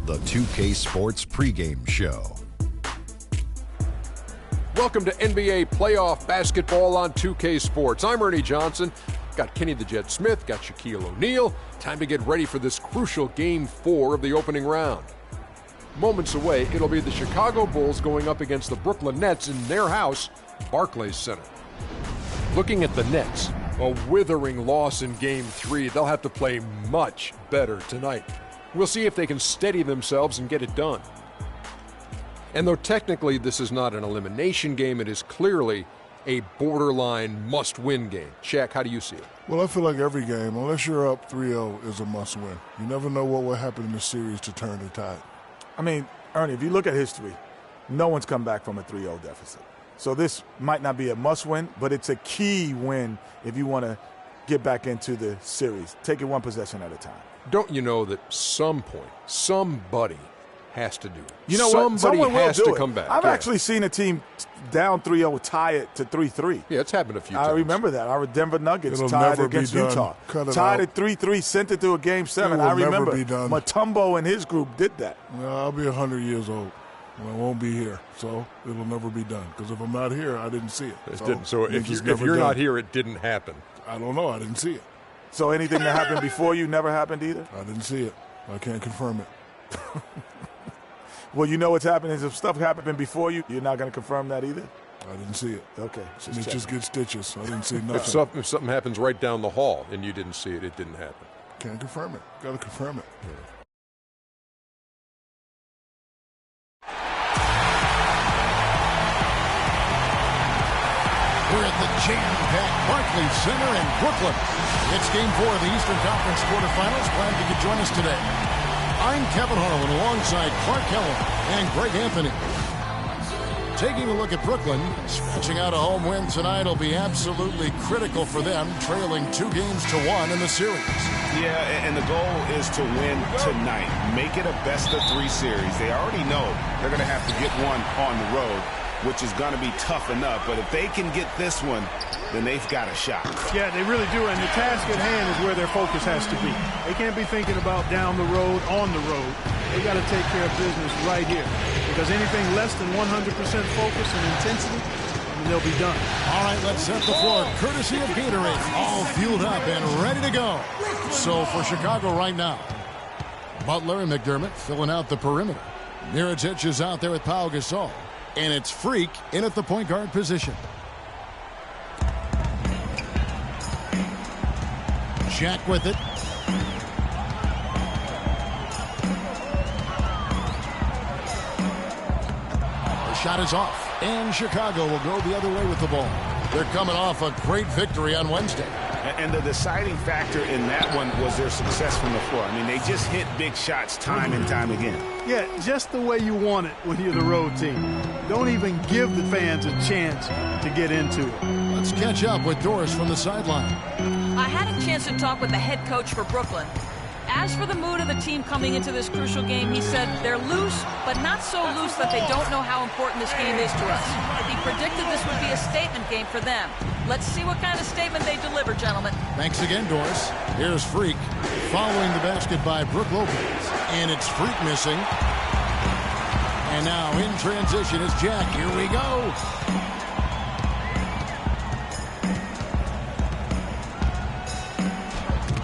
the 2K Sports pregame show. Welcome to NBA playoff basketball on 2K Sports. I'm Ernie Johnson. Got Kenny the Jet Smith, got Shaquille O'Neal. Time to get ready for this crucial Game 4 of the opening round. Moments away, it'll be the Chicago Bulls going up against the Brooklyn Nets in their house, Barclays Center. Looking at the Nets, a withering loss in Game 3. They'll have to play much better tonight. We'll see if they can steady themselves and get it done. And though technically this is not an elimination game, it is clearly a borderline must-win game. Shaq, how do you see it? Well, I feel like every game, unless you're up 3-0, is a must-win. You never know what will happen in the series to turn the tide. I mean, Ernie, if you look at history, no one's come back from a 3-0 deficit. So this might not be a must-win, but it's a key win if you want to get back into the series. Take it one possession at a time. Don't you know that some point, somebody has to do it? You know what? Somebody has to it. come back. I've actually seen a team down 3-0 tie it to 3-3. Yeah, it's happened a few times. I remember that. Our Denver Nuggets It'll tied never against be done. Utah. Tied at 3-3, sent it to a Game 7. It will I remember never be done. Mutombo and his group did that. Well, I'll be 100 years old. And I won't be here, so it'll never be done. Because if I'm not here, I didn't see it. So if you're not here, it didn't happen. I don't know. I didn't see it. So anything that happened before you never happened either? I didn't see it. I can't confirm it. Well, you know what's happening is if stuff happened before you, you're not going to confirm that either? I didn't see it. Okay. Just get stitches. I didn't see nothing. If something happens right down the hall and you didn't see it, it didn't happen. Can't confirm it. Got to confirm it. Yeah. We're at the jam-packed Barclays Center in Brooklyn. It's Game 4 of the Eastern Conference quarterfinals. Glad you could join us today. I'm Kevin Harlan alongside Clark Keller and Greg Anthony. Taking a look at Brooklyn, scratching out a home win tonight will be absolutely critical for them, trailing 2-1 in the series. Yeah, and the goal is to win tonight. Make it a best-of-3 series. They already know they're going to have to get one on the road, which is going to be tough enough. But if they can get this one, then they've got a shot. Yeah, they really do. And the task at hand is where their focus has to be. They can't be thinking about down the road, on the road. They got to take care of business right here. Because anything less than 100% focus and intensity, they'll be done. All right, let's set the floor. Courtesy of Gatorade. All fueled up and ready to go. So for Chicago right now, Butler and McDermott filling out the perimeter. Mirotic is out there with Pau Gasol. And it's Freak in at the point guard position. Shaq with it. The shot is off. And Chicago will go the other way with the ball. They're coming off a great victory on Wednesday. And the deciding factor in that one was their success from the floor. I mean, they just hit big shots time and time again. Yeah, just the way you want it when you're the road team. Don't even give the fans a chance to get into it. Let's catch up with Doris from the sideline. I had a chance to talk with the head coach for Brooklyn. As for the mood of the team coming into this crucial game, he said they're loose, but not so loose that they don't know how important this game is to us. He predicted this would be a statement game for them. Let's see what kind of statement they deliver, gentlemen. Thanks again, Doris. Here's Freak following the basket by Brook Lopez. And it's Freak missing. And now in transition is Jack. Here we go.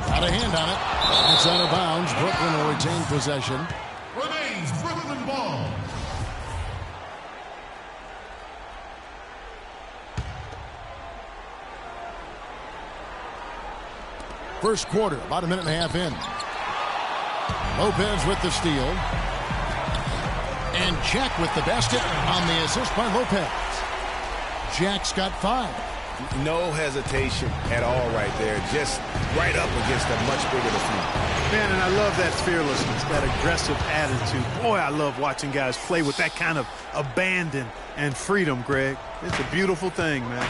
Got a hand on it. It's out of bounds. Brooklyn will retain possession. Remains Brooklyn ball. First quarter, about a minute and a half in. Lopez with the steal. And Jack with the basket on the assist by Lopez. Jack's got 5. No hesitation at all right there. Just right up against a much bigger defender. Man, and I love that fearlessness, that aggressive attitude. Boy, I love watching guys play with that kind of abandon and freedom, Greg. It's a beautiful thing, man.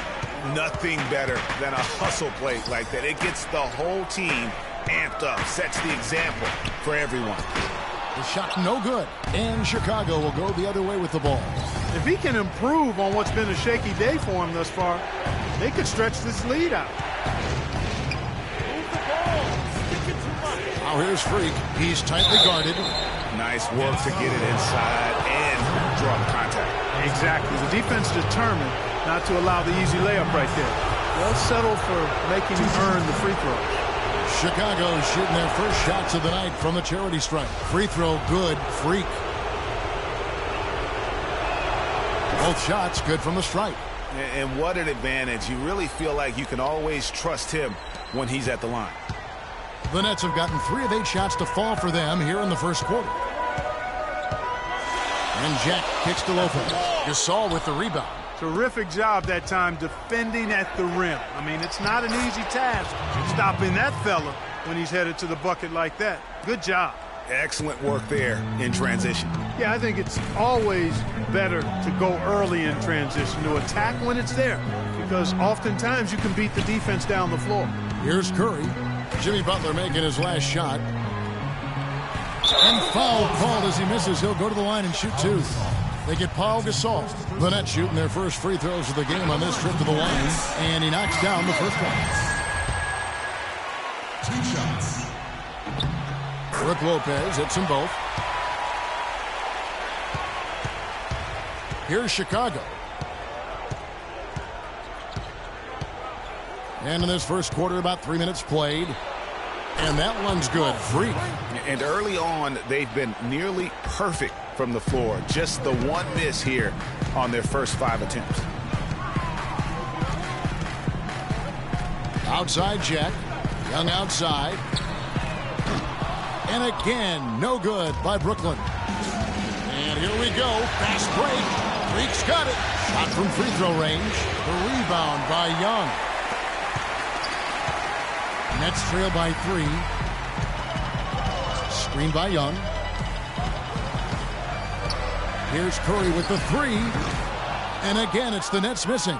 Nothing better than a hustle play like that. It gets the whole team amped up, sets the example for everyone. The shot no good. And Chicago will go the other way with the ball. If he can improve on what's been a shaky day for him thus far, they could stretch this lead out. Now here's Freak. He's tightly guarded. Nice work to get it inside and draw the contact. Exactly. The defense determined not to allow the easy layup right there. They'll settle for making him earn the free throw. Chicago shooting their first shots of the night from the charity stripe. Free throw good. Freak. Both shots good from the stripe. And what an advantage. You really feel like you can always trust him when he's at the line. The Nets have gotten 3 of 8 shots to fall for them here in the first quarter. And Jack kicks to Lopez. Gasol with the rebound. Terrific job that time defending at the rim. I mean, it's not an easy task stopping that fella when he's headed to the bucket like that. Good job. Excellent work there in transition. Yeah, I think it's always better to go early in transition, to attack when it's there, because oftentimes you can beat the defense down the floor. Here's Curry. Jimmy Butler making his last shot. And foul called as he misses. He'll go to the line and shoot 2. They get Paul Gasol. The Nets shooting their first free throws of the game on this trip to the line. And he knocks down the first one. 2 shots. Brook Lopez hits them both. Here's Chicago. And in this first quarter, about 3 minutes played. And that one's good. Freak. And early on, they've been nearly perfect from the floor. Just the one miss here on their first 5 attempts. Outside Jack. Young outside. And again, no good by Brooklyn. And here we go. Fast break. Freak's got it. Shot from free throw range. The rebound by Young. Nets trail by 3. Screen by Young. Here's Curry with the 3. And again, it's the Nets missing.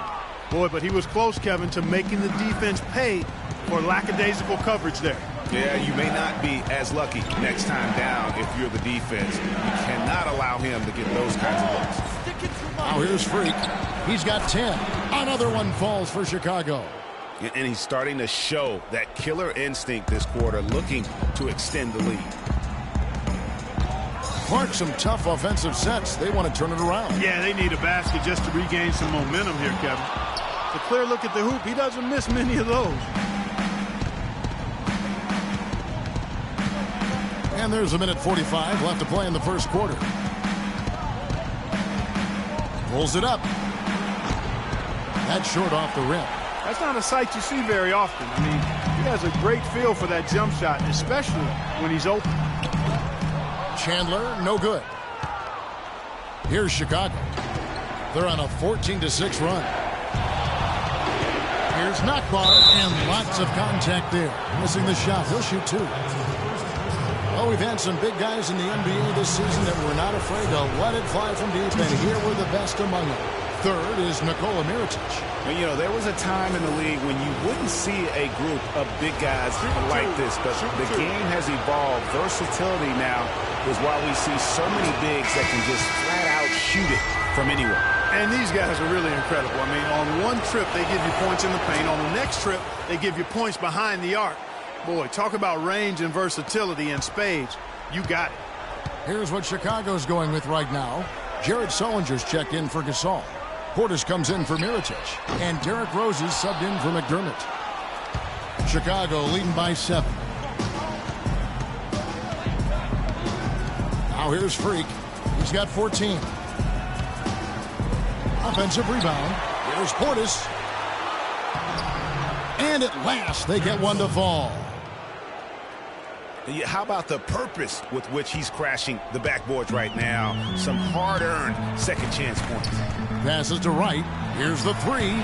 Boy, but he was close, Kevin, to making the defense pay for lackadaisical coverage there. Yeah, you may not be as lucky next time down if you're the defense. You cannot allow him to get those kinds of looks. Now here's Freak. He's got 10. Another one falls for Chicago. And he's starting to show that killer instinct this quarter, looking to extend the lead. Clark, some tough offensive sets. They want to turn it around. Yeah, they need a basket just to regain some momentum here, Kevin. It's a clear look at the hoop. He doesn't miss many of those. And there's 1:45 left to play in the first quarter. Pulls it up. That's short off the rim. That's not a sight you see very often. I mean, he has a great feel for that jump shot, especially when he's open. Chandler, no good. Here's Chicago. They're on a 14-6 run. Here's Nakbar, and lots of contact there. Missing the shot. He'll shoot 2. Oh, we've had some big guys in the NBA this season that were not afraid to let it fly from deep, and here were the best among them. Third is Nikola Mirotic. And, you know, there was a time in the league when you wouldn't see a group of big guys like this, but the game has evolved. Versatility now is why we see so many bigs that can just flat out shoot it from anywhere. And these guys are really incredible. I mean, on one trip, they give you points in the paint. On the next trip, they give you points behind the arc. Boy, talk about range and versatility in spades. You got it. Here's what Chicago's going with right now. Jared Sullinger's checked in for Gasol. Portis comes in for Mirotic. And Derrick Rose is subbed in for McDermott. Chicago leading by 7. Now here's Freak. He's got 14. Offensive rebound. Here's Portis. And at last, they get one to fall. How about the purpose with which he's crashing the backboards right now? Some hard-earned second chance points. Passes to Wright. Here's the 3.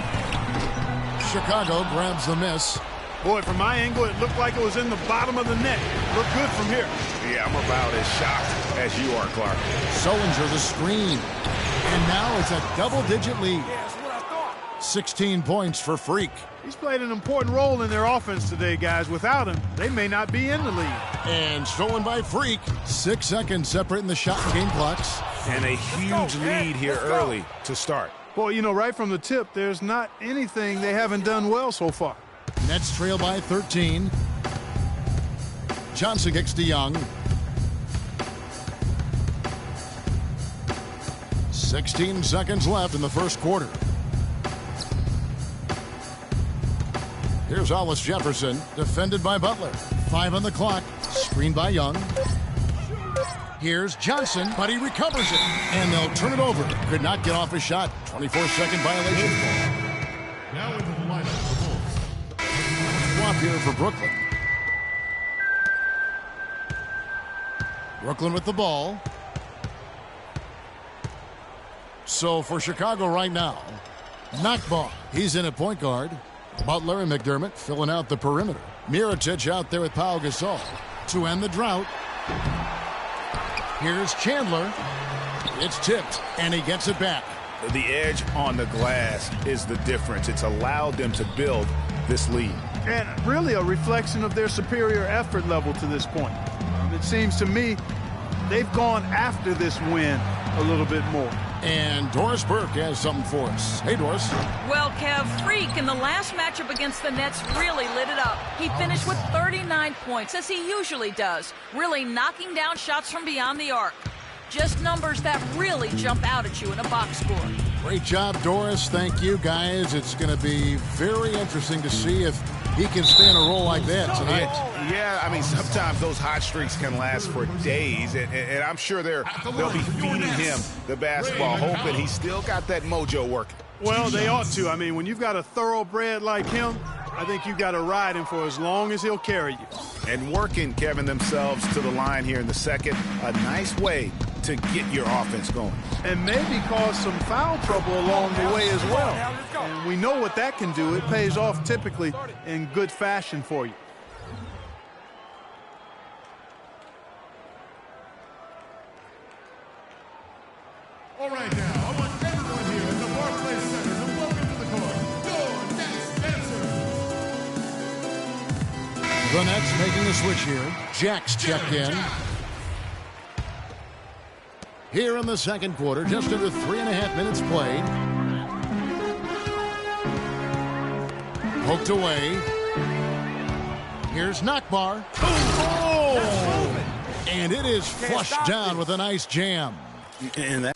Chicago grabs the miss. Boy, from my angle, it looked like it was in the bottom of the net. Looked good from here. Yeah, I'm about as shocked as you are, Clark. Sullinger the screen. And now it's a double-digit lead. 16 points for Freak. He's played an important role in their offense today, guys. Without him, they may not be in the lead. And stolen by Freak. 6 seconds separating the shot and game clocks. And a huge lead here early to start. Boy, you know, right from the tip, there's not anything they haven't done well so far. Nets trail by 13. Johnson kicks to Young. 16 seconds left in the first quarter. Here's Hollis Jefferson, defended by Butler. 5 on the clock, screened by Young. Here's Johnson, but he recovers it, and they'll turn it over. Could not get off his shot. 24-second violation ball. Now into the lineup for Bulls. Swap here for Brooklyn. Brooklyn with the ball. So for Chicago right now, Nakbar, he's in at point guard. Butler and McDermott filling out the perimeter. Mirotic out there with Pau Gasol to end the drought. Here's Chandler. It's tipped, and he gets it back. The edge on the glass is the difference. It's allowed them to build this lead. And really a reflection of their superior effort level to this point. It seems to me they've gone after this win a little bit more. And Doris Burke has something for us. Hey, Doris. Well, Kev, Freak in the last matchup against the Nets really lit it up. He finished with 39 points, as he usually does, really knocking down shots from beyond the arc. Just numbers that really jump out at you in a box score. Great job, Doris. Thank you, guys. It's going to be very interesting to see if he can stay in a role like that tonight. Yeah, I mean, sometimes those hot streaks can last for days, and I'm sure they'll be feeding him the basketball, hoping he's still got that mojo working. Well, they ought to. I mean, when you've got a thoroughbred like him, I think you've got to ride him for as long as he'll carry you. And working, Kevin, themselves to the line here in the second, a nice way to get your offense going. And maybe cause some foul trouble along the way as well. And we know what that can do. It pays off typically in good fashion for you. All right, now, I want everyone here at the Barclays Center to welcome to the court your next dancer. The Nets making a switch here. Jack's checked in. Here in the second quarter, just under 3.5 minutes played. Poked away. Here's Nakbar. Oh! And it is flushed down with a nice jam. And that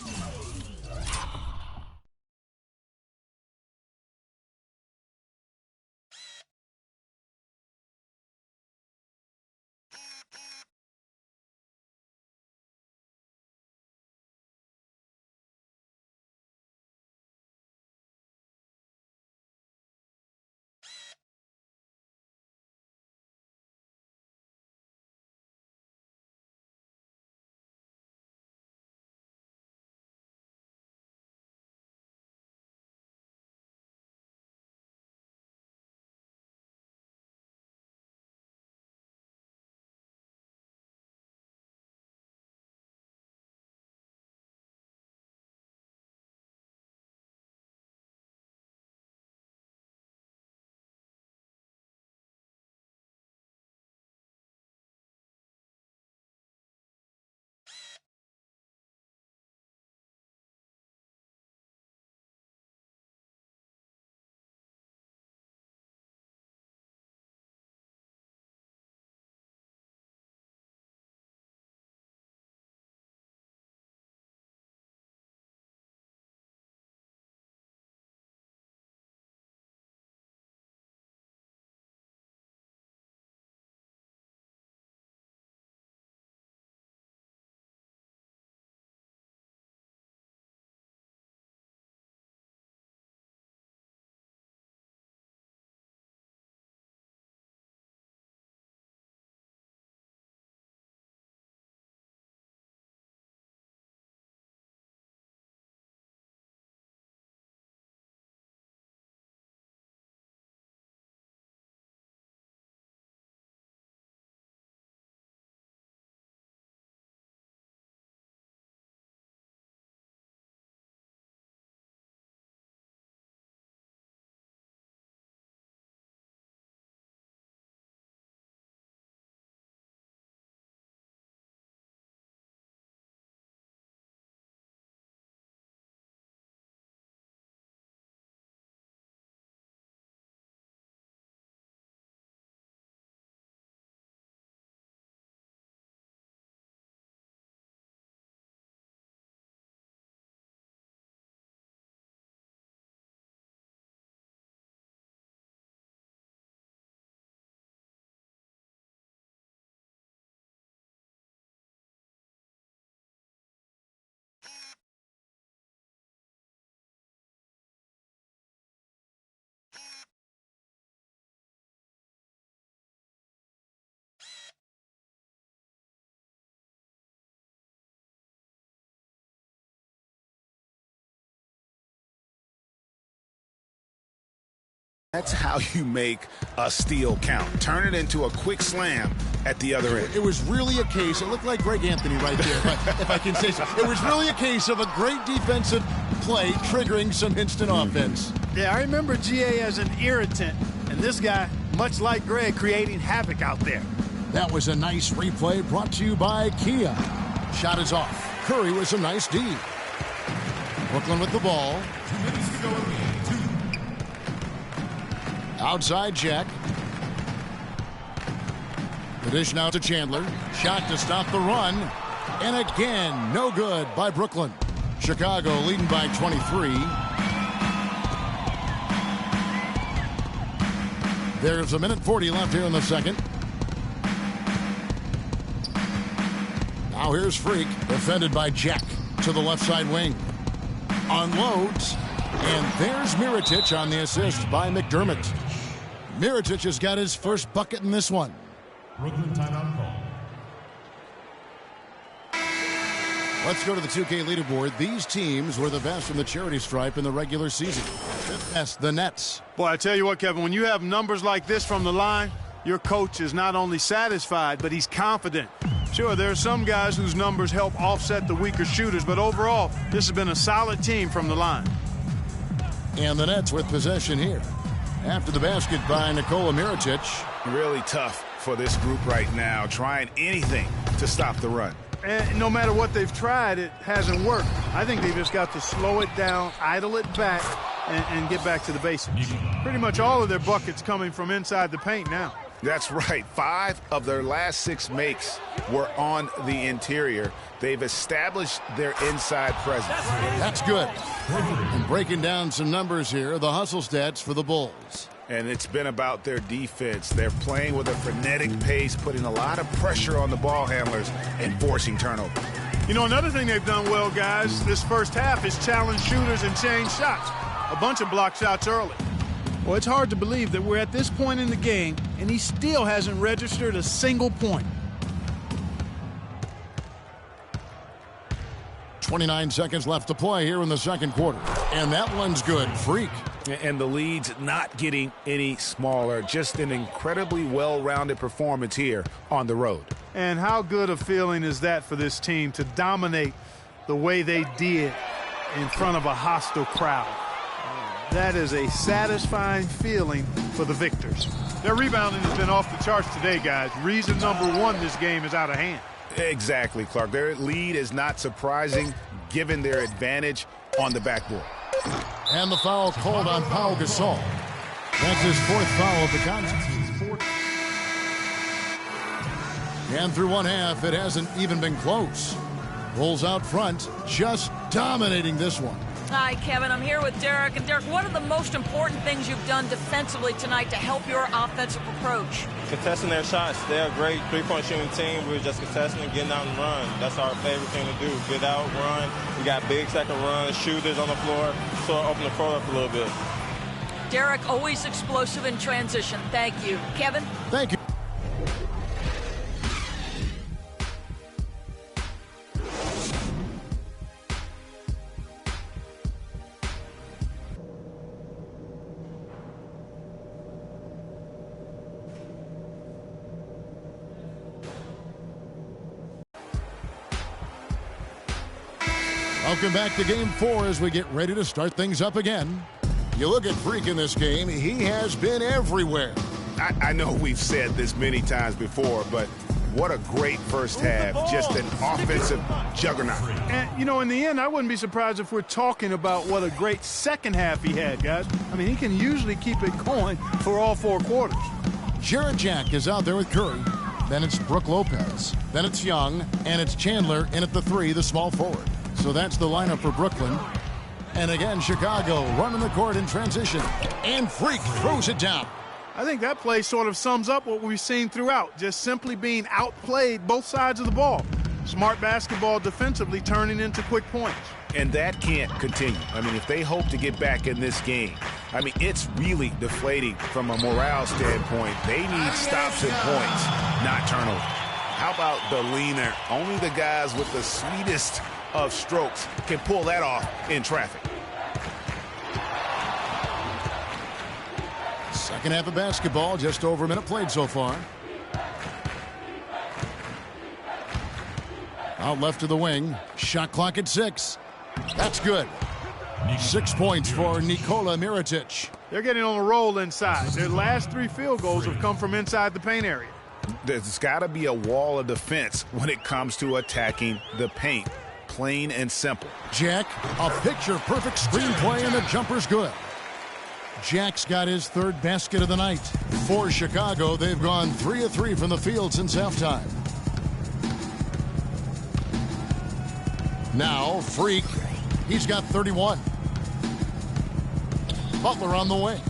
That's how you make a steal count. Turn it into a quick slam at the other end. It was really a case, it looked like Greg Anthony right there, if I can say so. It was really a case of a great defensive play triggering some instant offense. Yeah, I remember GA as an irritant, and this guy, much like Greg, creating havoc out there. That was a nice replay brought to you by Kia. Shot is off. Curry with some nice D. Brooklyn with the ball. 2 minutes to go in the game. Outside Jack. The dish now to Chandler. Shot to stop the run. And again, no good by Brooklyn. Chicago leading by 23. There's 1:40 left here in the second. Now here's Freak, defended by Jack to the left side wing. Unloads. And there's Mirotic on the assist by McDermott. Mirotic has got his first bucket in this one. Brooklyn timeout call. Let's go to the 2K leaderboard. These teams were the best from the charity stripe in the regular season. Yes, the Nets. Boy, I tell you what, Kevin, when you have numbers like this from the line, your coach is not only satisfied, but he's confident. Sure, there are some guys whose numbers help offset the weaker shooters, but overall, this has been a solid team from the line. And the Nets with possession here. After the basket by Nikola Mirotic. Really tough for this group right now, trying anything to stop the run. And no matter what they've tried, it hasn't worked. I think they've just got to slow it down, idle it back, and get back to the basics. Pretty much all of their buckets coming from inside the paint now. That's right. 5 of their last 6 makes were on the interior. They've established their inside presence. That's good. And breaking down some numbers here, the hustle stats for the Bulls. And it's been about their defense. They're playing with a frenetic pace, putting a lot of pressure on the ball handlers and forcing turnovers. You know, another thing they've done well, guys, this first half is challenge shooters and change shots. A bunch of block shots early. Well, it's hard to believe that we're at this point in the game, and he still hasn't registered a single point. 29 seconds left to play here in the second quarter. And that one's good. Freak. And the lead's not getting any smaller. Just an incredibly well-rounded performance here on the road. And how good a feeling is that for this team to dominate the way they did in front of a hostile crowd? That is a satisfying feeling for the victors. Their rebounding has been off the charts today, guys. Reason number 1, this game is out of hand. Exactly, Clark. Their lead is not surprising given their advantage on the backboard. And the foul called on Pau Gasol. That's his 4th foul of the contest. And through one half, it hasn't even been close. Bulls out front, just dominating this one. Hi, Kevin. I'm here with Derek. And Derek, what are the most important things you've done defensively tonight to help your offensive approach? Contesting their shots. They're a great three-point shooting team. We're just contesting and getting out and run. That's our favorite thing to do. Get out, run. We got big second runs, shooters on the floor, so open the court up a little bit. Derek, always explosive in transition. Thank you. Kevin? Thank you. Welcome back to Game 4 as we get ready to start things up again. You look at Freak in this game, he has been everywhere. I know we've said this many times before, but what a great first half. Just an offensive juggernaut. And, you know, in the end, I wouldn't be surprised if we're talking about what a great second half he had, guys. I mean, he can usually keep it going for all 4 quarters. Jarrett Jack is out there with Curry. Then it's Brook Lopez. Then it's Young. And it's Chandler in at the 3, the small forward. So that's the lineup for Brooklyn. And again, Chicago running the court in transition. And Freak throws it down. I think that play sort of sums up what we've seen throughout. Just simply being outplayed both sides of the ball. Smart basketball defensively turning into quick points. And that can't continue. I mean, if they hope to get back in this game, I mean, it's really deflating from a morale standpoint. They need stops and points, not turnovers. How about the leaner? Only the guys with the sweetest of strokes can pull that off in traffic. Second half of basketball, just over a minute played so far. Out left to the wing. Shot clock at 6. That's good. 6 points for Nikola Mirotic. They're getting on a roll inside. Their last 3 field goals have come from inside the paint area. There's got to be a wall of defense when it comes to attacking the paint. Plain and simple. Jack, a picture-perfect screenplay, and the jumper's good. Jack's got his 3rd basket of the night. For Chicago, they've gone 3 of 3 from the field since halftime. Now, Freak. He's got 31. Butler on the wing.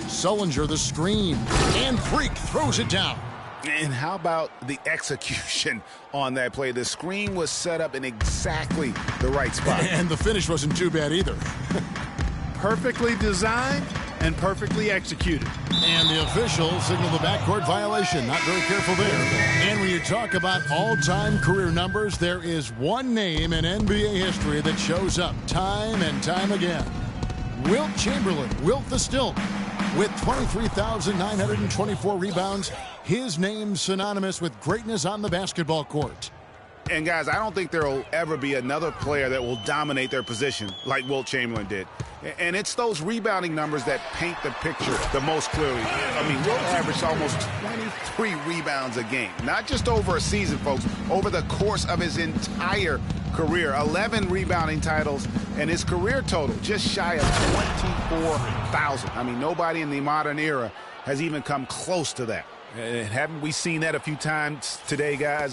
Sullinger the screen. And Freak throws it down. And how about the execution on that play? The screen was set up in exactly the right spot. And the finish wasn't too bad either. Perfectly designed and perfectly executed. And the official signaled the backcourt violation. Not very careful there. And when you talk about all-time career numbers, there is one name in NBA history that shows up time and time again. Wilt Chamberlain, Wilt the Stilt, with 23,924 rebounds. His name's synonymous with greatness on the basketball court. And guys, I don't think there will ever be another player that will dominate their position like Wilt Chamberlain did. And it's those rebounding numbers that paint the picture the most clearly. I mean, Wilt averaged almost 23 rebounds a game. Not just over a season, folks, over the course of his entire career. 11 rebounding titles, and his career total just shy of 24,000. I mean, nobody in the modern era has even come close to that. And haven't we seen that a few times today, guys?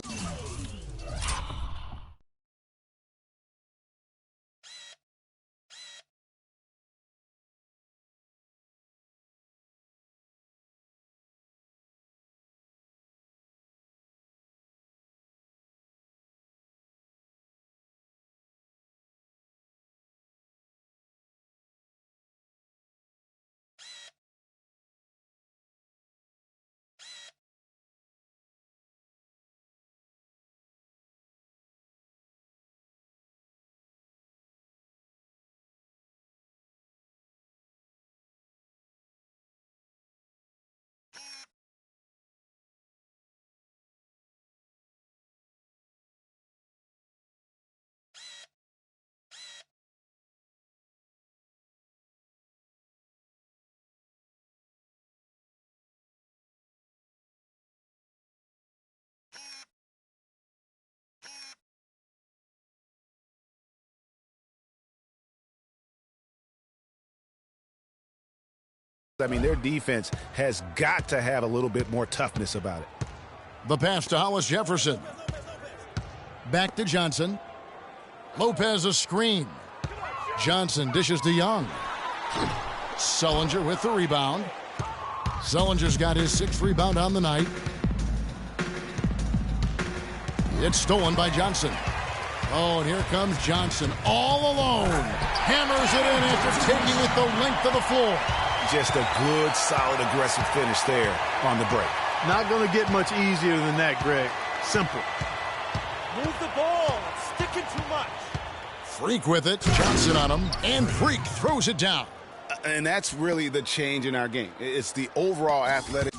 I mean, their defense has got to have a little bit more toughness about it. The pass to Hollis Jefferson. Back to Johnson. Lopez a screen. Johnson dishes to Young. Sullinger with the rebound. Sullinger's got his 6th rebound on the night. It's stolen by Johnson. Oh, and here comes Johnson all alone. Hammers it in after taking it the length of the floor. Just a good, solid, aggressive finish there on the break. Not going to get much easier than that, Greg. Simple. Move the ball. Sticking too much. Freak with it. Johnson on him. And Freak throws it down. And that's really the change in our game. It's the overall athletic.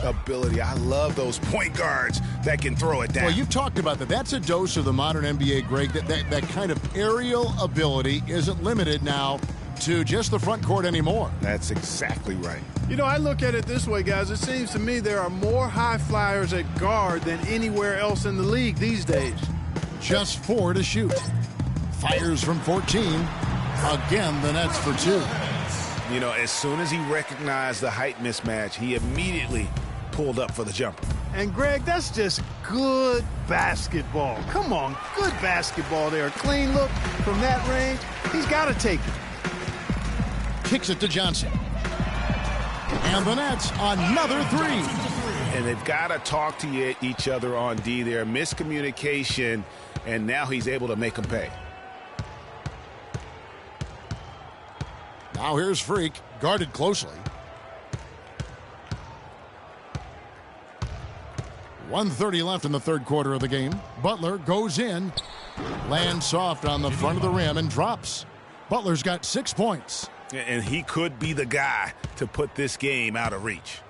Ability. I love those point guards that can throw it down. Well, you've talked about that. That's a dose of the modern NBA, Greg. That kind of aerial ability isn't limited now to just the front court anymore. That's exactly right. You know, I look at it this way, guys. It seems to me there are more high flyers at guard than anywhere else in the league these days. Just 4 to shoot. Fires from 14. Again, the Nets for 2. You know, as soon as he recognized the height mismatch, he immediately pulled up for the jumper. And, Greg, that's just good basketball. Come on, good basketball there. A clean look from that range. He's got to take it. Kicks it to Johnson. And the Nets another 3. And they've got to talk to each other on D there. Miscommunication, and now he's able to make them pay. Now here's Freak, guarded closely. 1:30 left in the third quarter of the game. Butler goes in, lands soft on the front of the rim, and drops. Butler's got 6 points. And he could be the guy to put this game out of reach.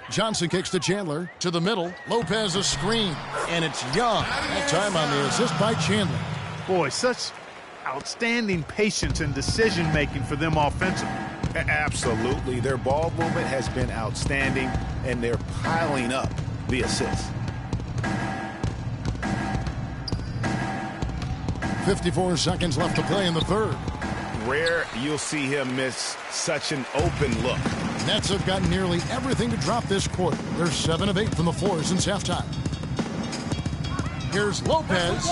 Johnson kicks to Chandler, to the middle. Lopez a screen, and it's Young. That time on the assist by Chandler. Boy, such outstanding patience and decision-making for them offensively. Absolutely. Their ball movement has been outstanding, and they're piling up the assists. 54 seconds left to play in the third. Rare you'll see him miss such an open look. Nets have gotten nearly everything to drop this quarter. They're 7 of 8 from the floor since halftime. Here's Lopez.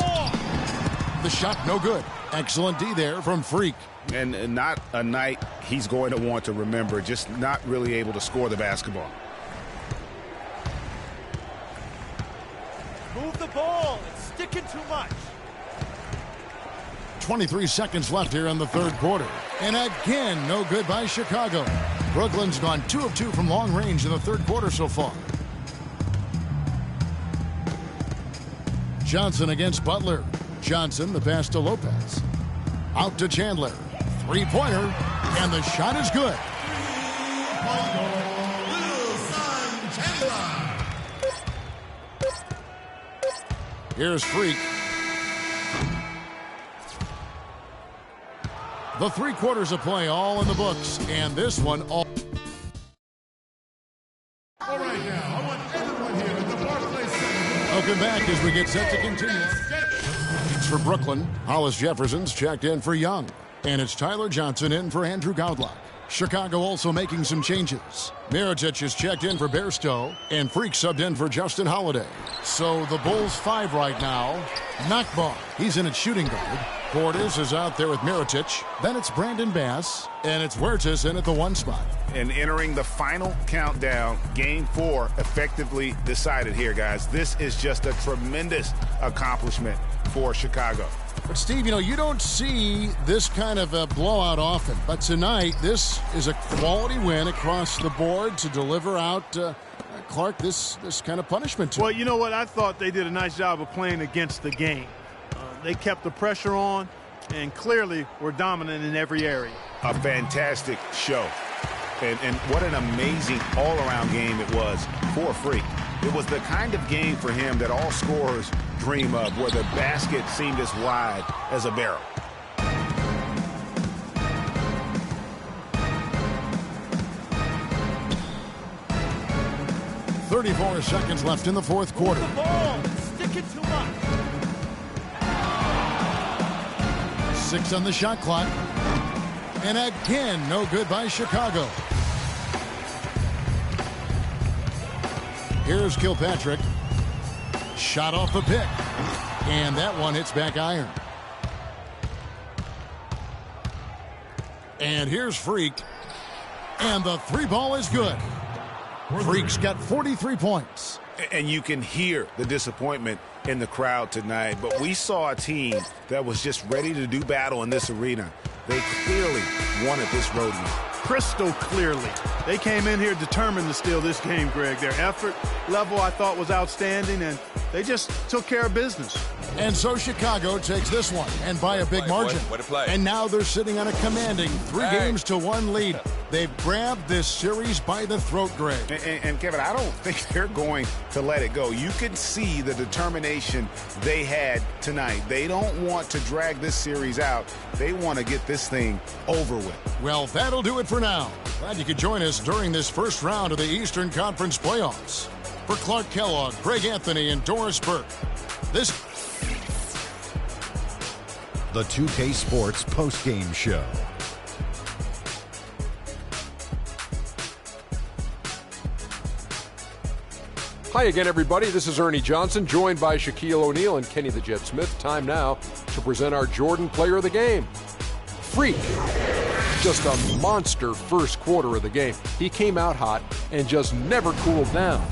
The shot no good. Excellent D there from Freak. And not a night he's going to want to remember, just not really able to score the basketball. Move the ball. It's sticking too much. 23 seconds left here in the third quarter. And again, no good by Chicago. Brooklyn's gone 2 of 2 from long range in the third quarter so far. Johnson against Butler. Johnson, the pass to Lopez. Out to Chandler. Three-pointer, and the shot is good. Here's Freak. The 3 quarters of play all in the books, and this one all. All right, now, I want everyone here at the Barclays Center. Welcome back as we get set to continue. It's for Brooklyn. Hollis Jefferson's checked in for Young. And it's Tyler Johnson in for Andrew Godlock. Chicago also making some changes. Mirotic is checked in for Bairstow, and Freak subbed in for Justin Holiday. So the Bulls 5 right now. Nakbar, he's in at shooting guard. Portis is out there with Mirotic. Then it's Brandon Bass, and it's Huertas in at the 1 spot. And entering the final countdown, Game 4 effectively decided here, guys. This is just a tremendous accomplishment for Chicago. But, Steve, you don't see this kind of a blowout often. But tonight, this is a quality win across the board to deliver out, Clark, this kind of punishment to Well, you know what? I thought they did a nice job of playing against the game. They kept the pressure on and clearly were dominant in every area. A fantastic show. And what an amazing all-around game it was for Freak. It was the kind of game for him that all scorers dream of, where the basket seemed as wide as a barrel. .34 seconds left in the fourth quarter. Move the ball. It's sticking too much. 6 on the shot clock. And again, no good by Chicago. Here's Kilpatrick. Shot off the pick. And that one hits back iron. And here's Freak. And the 3 ball is good. Freak's got 43 points. And you can hear the disappointment in the crowd tonight. But we saw a team that was just ready to do battle in this arena. They clearly wanted this road win. Crystal clearly. They came in here determined to steal this game, Greg. Their effort level, I thought, was outstanding, and they just took care of business. And so Chicago takes this one, and by a big margin. And now they're sitting on a commanding 3-1 lead. They've grabbed this series by the throat, Greg. And Kevin, I don't think they're going to let it go. You can see the determination they had tonight. They don't want to drag this series out. They want to get this thing over with. Well, that'll do it for now. Glad you could join us during this first round of the Eastern Conference playoffs. For Clark Kellogg, Greg Anthony, and Doris Burke, this The 2K Sports postgame show. Hi again, everybody. This is Ernie Johnson, joined by Shaquille O'Neal and Kenny the Jet Smith. Time now to present our Jordan Player of the Game. Freak. Just a monster first quarter of the game. He came out hot, and just never cooled down.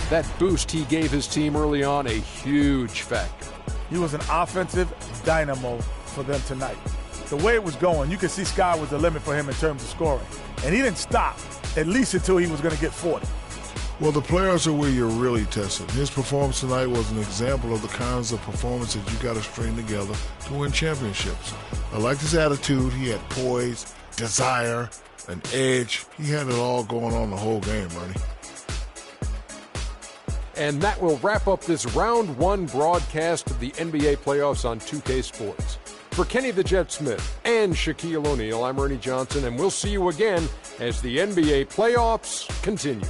That boost he gave his team early on, a huge factor. He was an offensive dynamo for them tonight. The way it was going, you could see sky was the limit for him in terms of scoring. And he didn't stop, at least until he was going to get 40. Well, the players are where you're really tested. His performance tonight was an example of the kinds of performances you got to string together to win championships. I liked his attitude. He had poise, desire, an edge. He had it all going on the whole game, Ernie. And that will wrap up this round one broadcast of the NBA playoffs on 2K Sports. For Kenny the Jet Smith and Shaquille O'Neal, I'm Ernie Johnson, and we'll see you again as the NBA playoffs continue.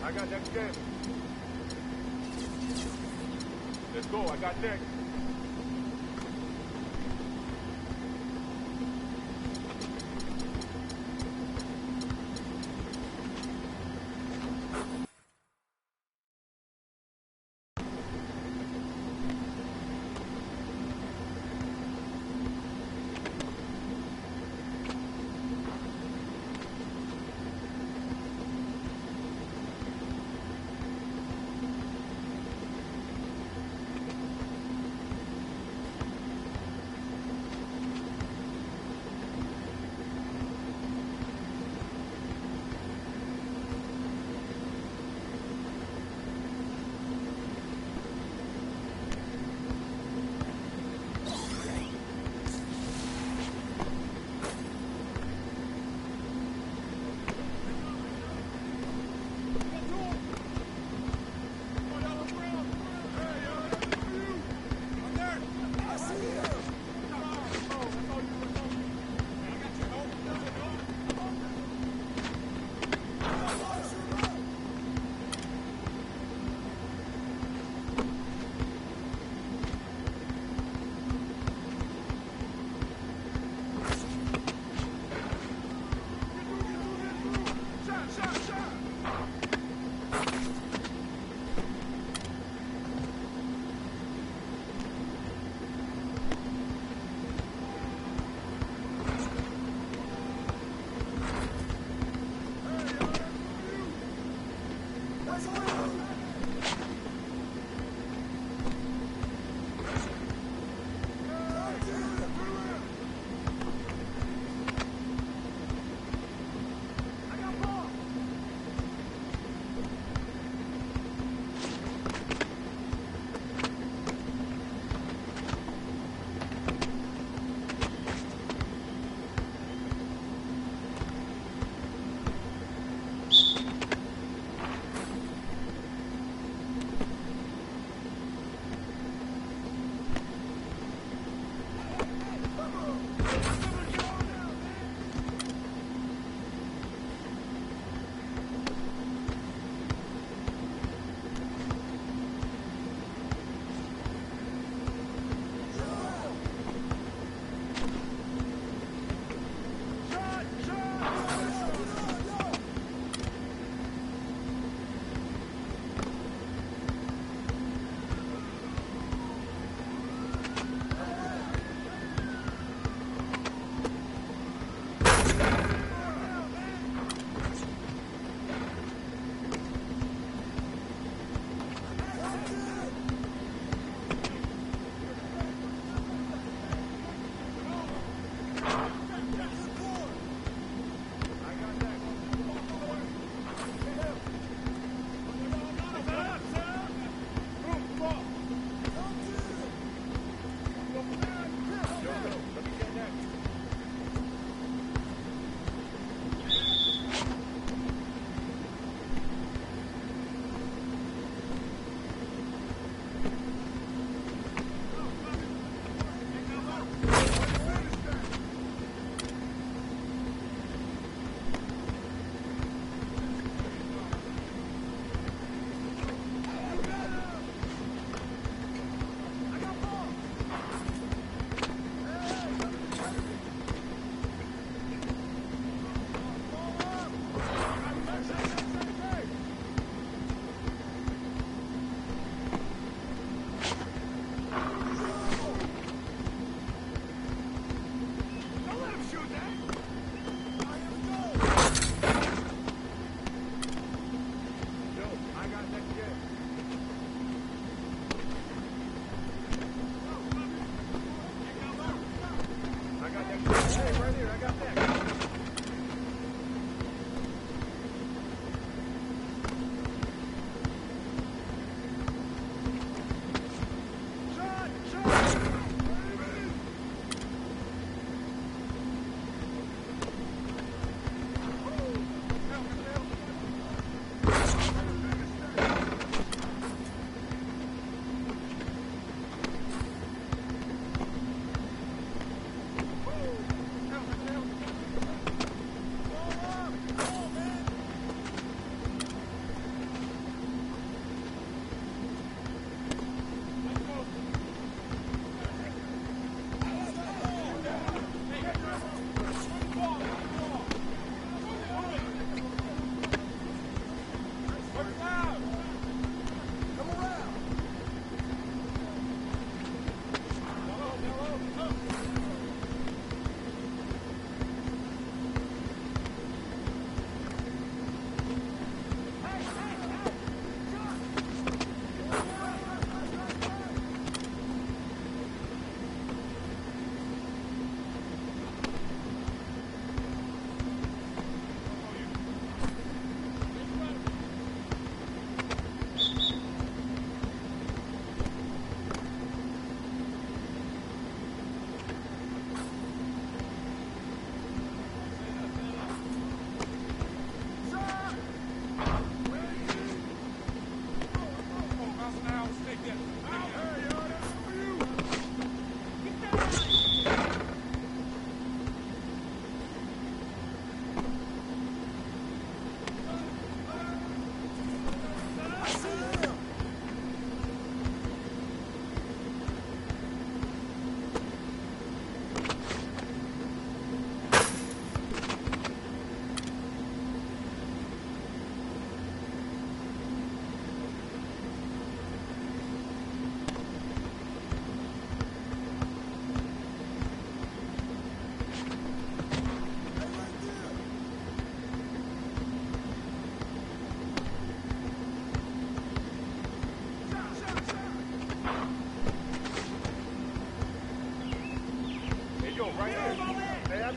I got next game. Let's go. I got next.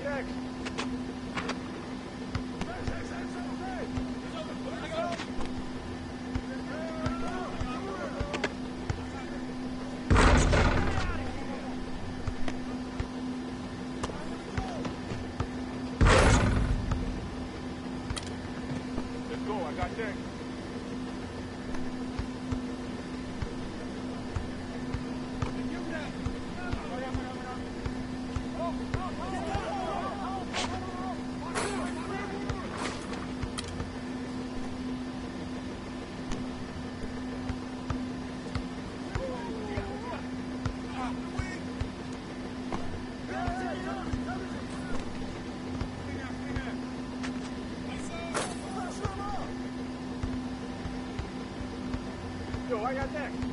next. Let's go. I got next. Yo, I got next.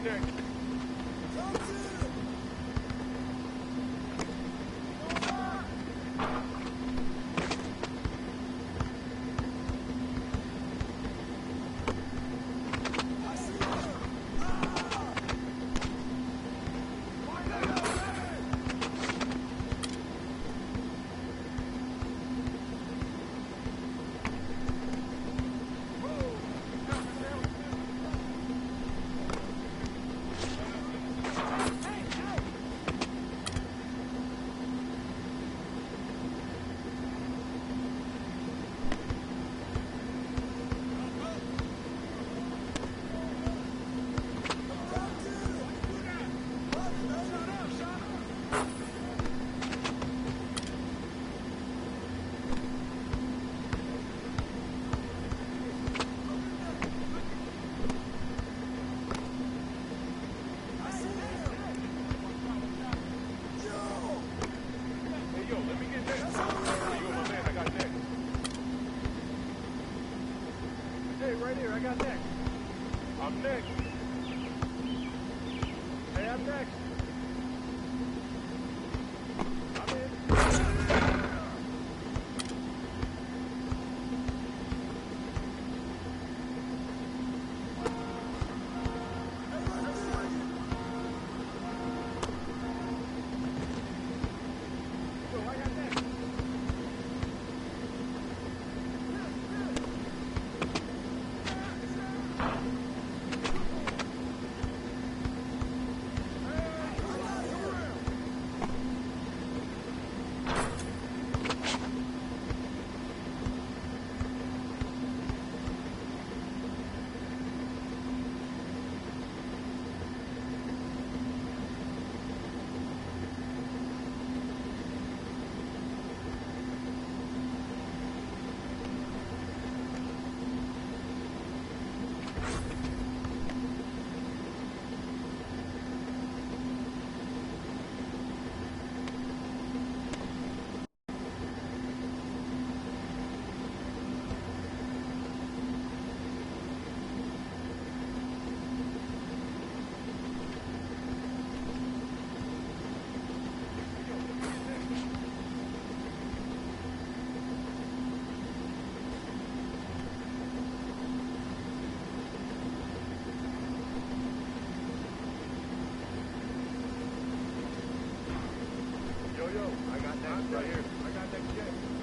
next. Right here, I got next. I'm next. Hey, I'm next. I'm in. Yo, I got next. Yo, I got next right here. I got next jet.